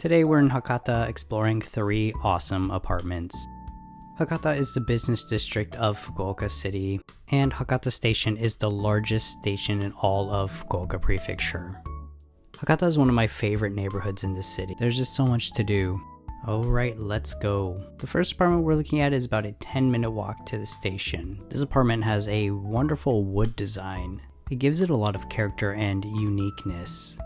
Today we're in Hakata exploring 3 awesome apartments. Hakata is the business district of Fukuoka City, and Hakata Station is the largest station in all of Fukuoka Prefecture. Hakata is one of my favorite neighborhoods in this city. There's just so much to do. Alright, let's go. The first apartment we're looking at is about a 10-minute walk to the station. This apartment has a wonderful wood design. It gives it a lot of character and uniqueness.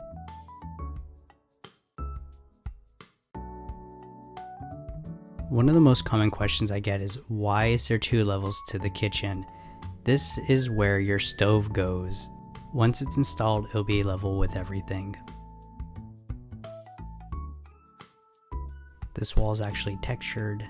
One of the most common questions I get is, why is there 2 levels to the kitchen? This is where your stove goes. Once it's installed, it'll be level with everything. This wall is actually textured.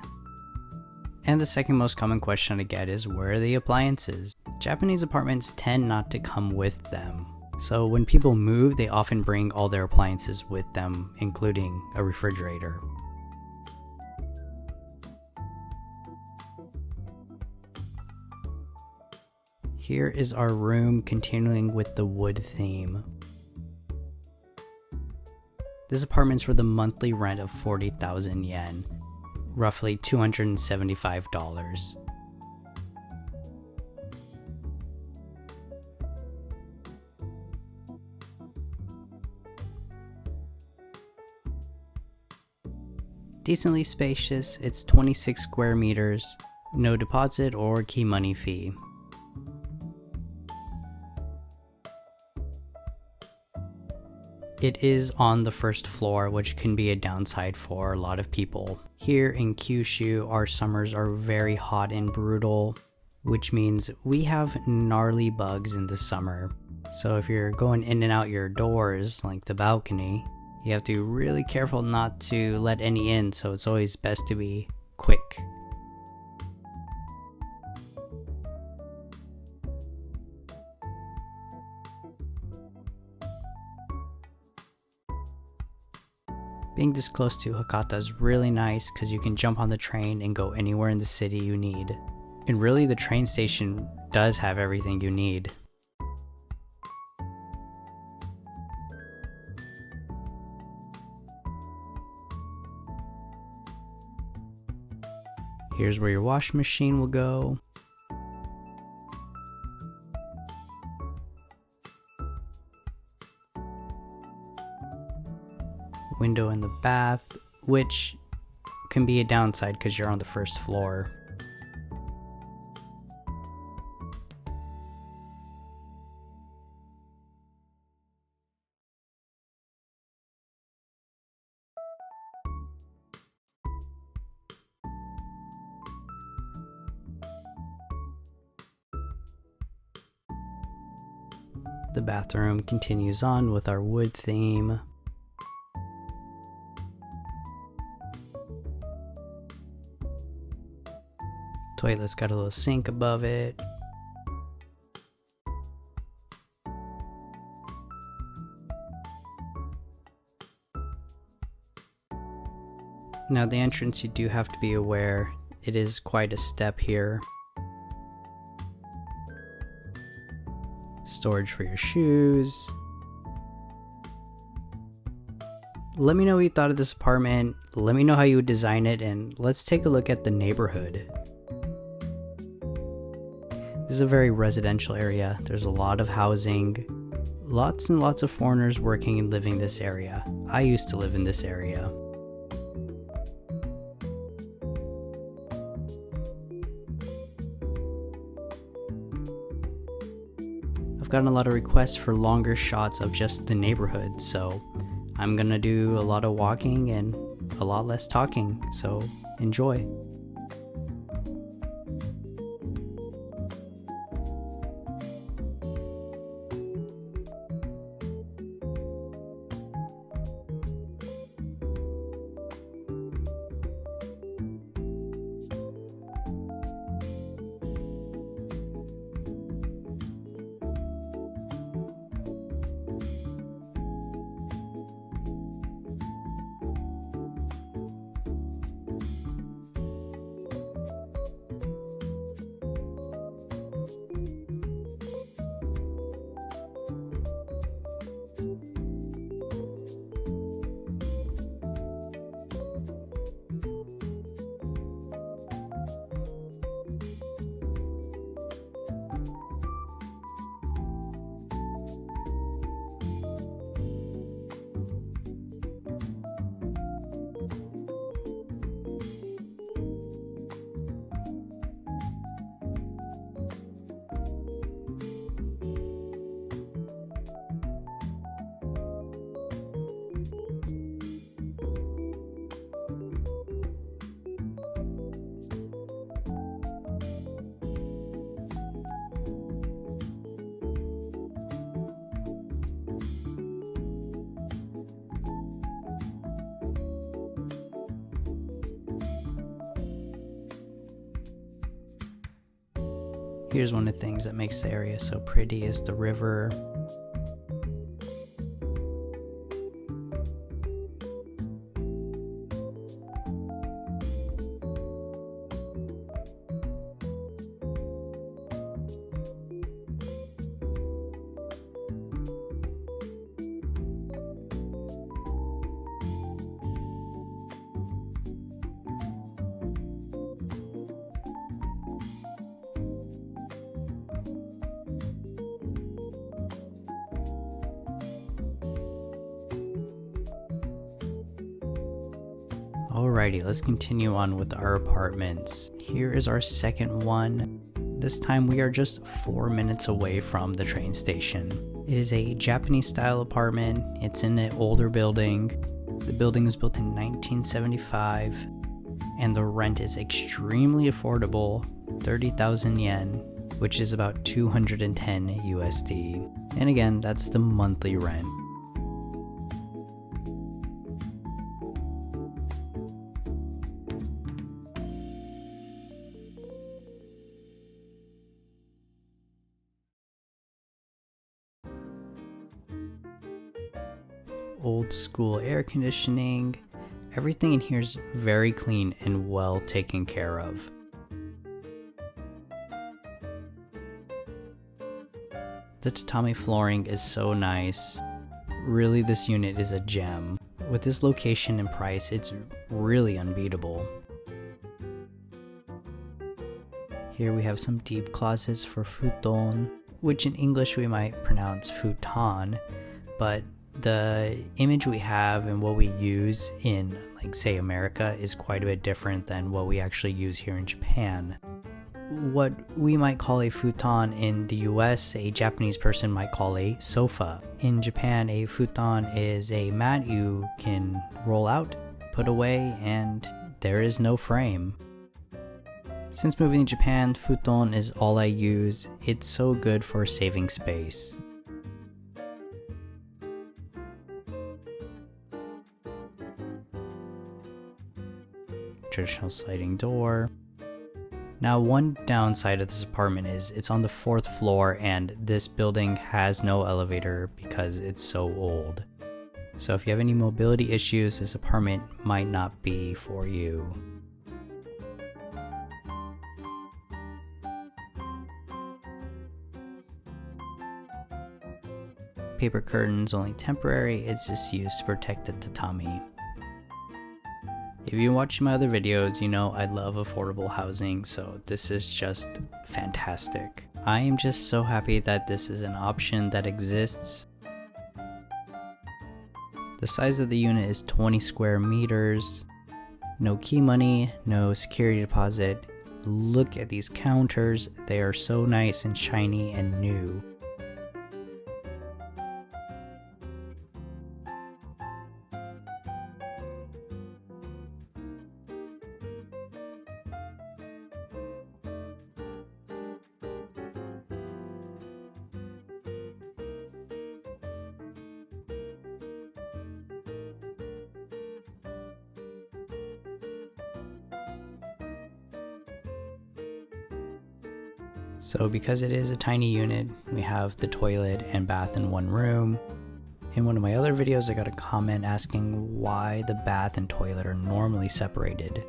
And the second most common question I get is, where are the appliances? Japanese apartments tend not to come with them. So when people move, they often bring all their appliances with them, including a refrigerator. Here is our room, continuing with the wood theme. This apartment's for the monthly rent of 40,000 yen, roughly $275. Decently spacious, it's 26 square meters, no deposit or key money fee. It is on the first floor, which can be a downside for a lot of people. Here in Kyushu, our summers are very hot and brutal, which means we have gnarly bugs in the summer. So if you're going in and out your doors, like the balcony, you have to be really careful not to let any in, so it's always best to be quick. Being this close to Hakata is really nice because you can jump on the train and go anywhere in the city you need. And really, the train station does have everything you need. Here's where your washing machine will go. Window in the bath, which can be a downside because you're on the first floor. The bathroom continues on with our wood theme. Toilet's got a little sink above it. Now the entrance, you do have to be aware, it is quite a step here. Storage for your shoes. Let me know what you thought of this apartment, let me know how you would design it, and let's take a look at the neighborhood. This is a very residential area. There's a lot of housing, lots and lots of foreigners working and living in this area. I used to live in this area. I've gotten a lot of requests for longer shots of just the neighborhood, so I'm gonna do a lot of walking and a lot less talking, so enjoy. Here's one of the things that makes the area so pretty is the river. Alrighty, let's continue on with our apartments. Here is our second one. This time we are just 4 minutes away from the train station. It is a Japanese style apartment. It's in an older building. The building was built in 1975 and the rent is extremely affordable, 30,000 yen, which is about 210 USD. And again, that's the monthly rent. Old school air conditioning. Everything in here is very clean and well taken care of. The tatami flooring is so nice. Really, this unit is a gem. With this location and price, it's really unbeatable. Here we have some deep closets for futon, which in English we might pronounce futon, but the image we have and what we use in, like, say, America is quite a bit different than what we actually use here in Japan. What we might call a futon in the US, a Japanese person might call a sofa. In Japan, a futon is a mat you can roll out, put away, and there is no frame. Since moving to Japan, futon is all I use. It's so good for saving space. Traditional sliding door. Now, one downside of this apartment is it's on the 4th floor and this building has no elevator because it's so old. So if you have any mobility issues, this apartment might not be for you. Paper curtains only temporary, it's just used to protect the tatami. If you watch my other videos, you know I love affordable housing, so this is just fantastic. I am just so happy that this is an option that exists. The size of the unit is 20 square meters. No key money, no security deposit. Look at these counters, they are so nice and shiny and new. So because it is a tiny unit, we have the toilet and bath in one room. In one of my other videos, I got a comment asking why the bath and toilet are normally separated.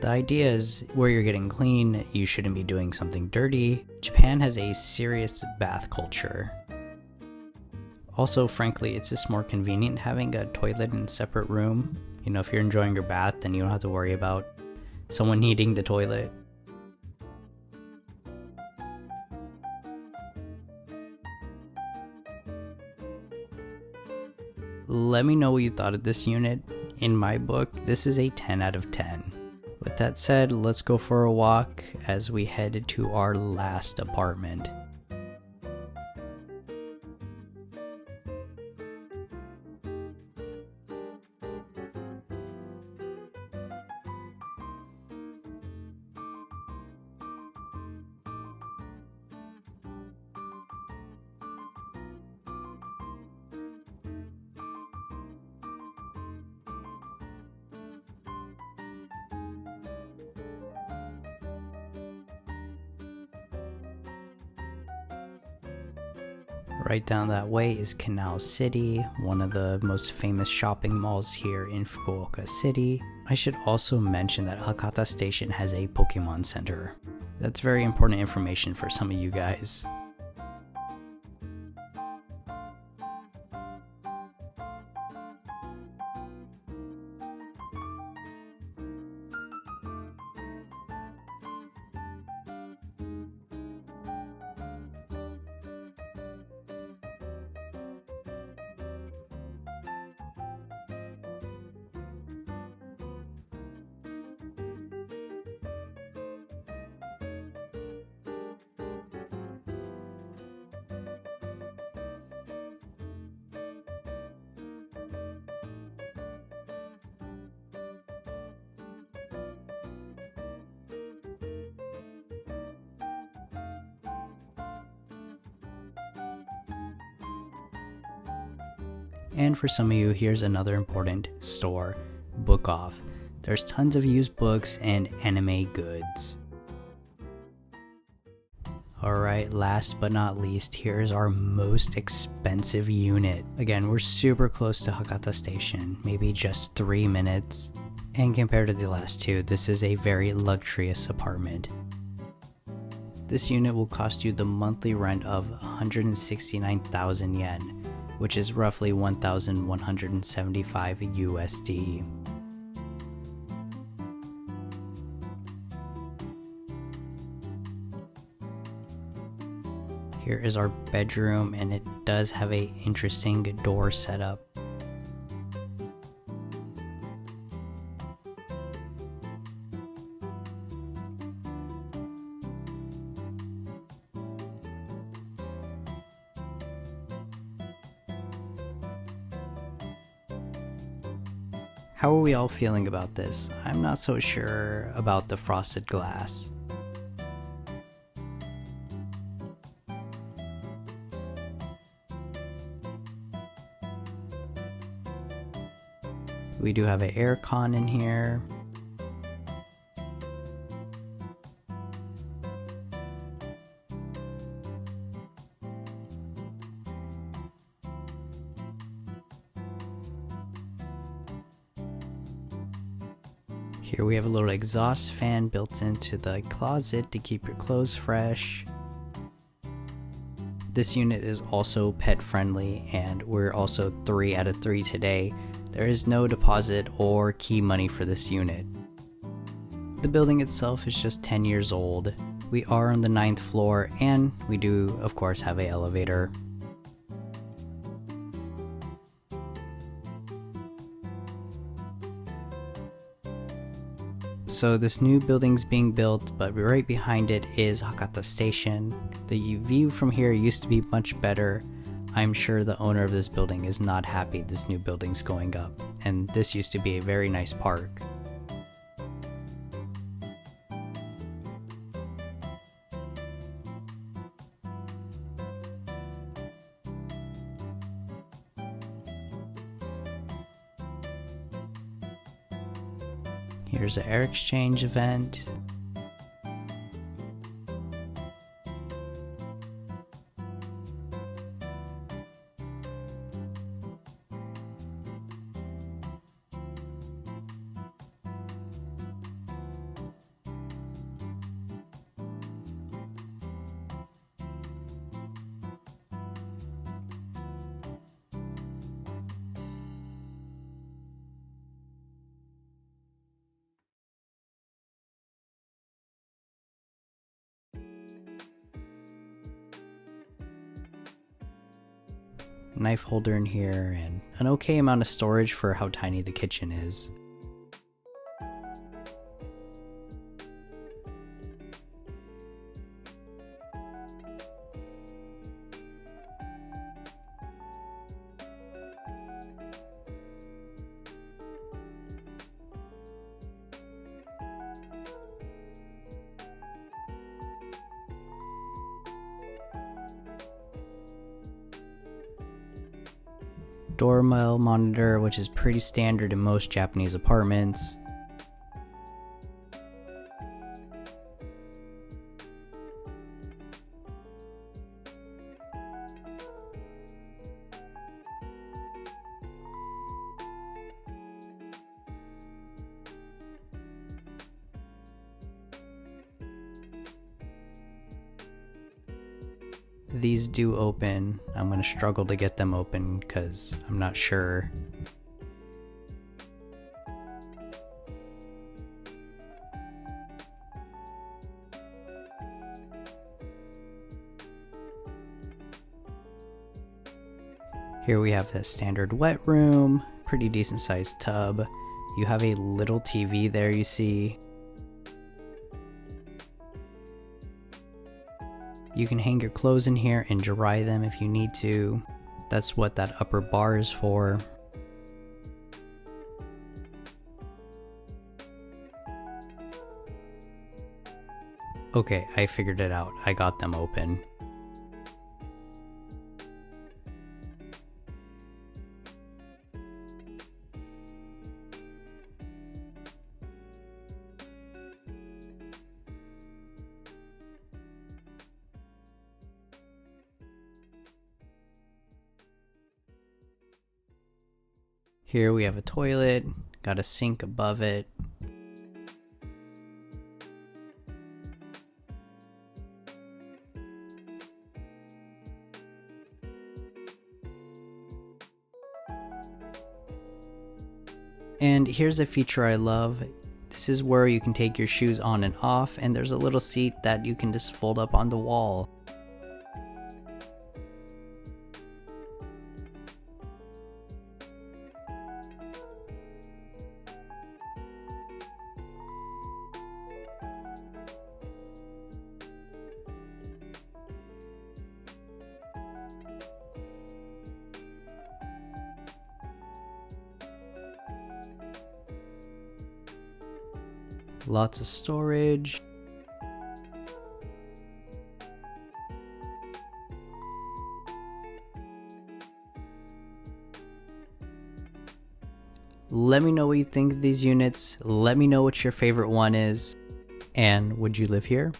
The idea is where you're getting clean, you shouldn't be doing something dirty. Japan has a serious bath culture. Also, frankly, it's just more convenient having a toilet in a separate room. You know, if you're enjoying your bath, then you don't have to worry about someone needing the toilet. Let me know what you thought of this unit. In my book, this is a 10 out of 10. With that said, let's go for a walk as we head to our last apartment. Right down that way is Canal City, one of the most famous shopping malls here in Fukuoka City. I should also mention that Hakata Station has a Pokémon Center. That's very important information for some of you guys. And for some of you, here's another important store, Book Off. There's tons of used books and anime goods. Alright, last but not least, here's our most expensive unit. Again, we're super close to Hakata Station, maybe just 3 minutes. And compared to the last two, this is a very luxurious apartment. This unit will cost you the monthly rent of 169,000 yen, which is roughly 1,175 USD. Here is our bedroom, and it does have an interesting door setup. How are we all feeling about this? I'm not so sure about the frosted glass. We do have an aircon in here. Here we have a little exhaust fan built into the closet to keep your clothes fresh. This unit is also pet friendly, and we're also 3 out of 3 today. There is no deposit or key money for this unit. The building itself is just 10 years old. We are on the 9th floor, and we do of course have an elevator. So this new building's being built, but right behind it is Hakata Station. The view from here used to be much better. I'm sure the owner of this building is not happy this new building's going up, and this used to be a very nice park. Here's an air exchange event. Knife holder in here, and an okay amount of storage for how tiny the kitchen is. Doorbell monitor, which is pretty standard in most Japanese apartments. these do open. I'm gonna struggle to get them open because I'm not sure. Here we have the standard wet room, pretty decent sized tub. You have a little TV there, you see. You can hang your clothes in here and dry them if you need to. That's what that upper bar is for. Okay, I figured it out. I got them open. Here we have a toilet, got a sink above it. And here's a feature I love. This is where you can take your shoes on and off, and there's a little seat that you can just fold up on the wall. Lots of storage. Let me know what you think of these units. Let me know what your favorite one is. And would you live here?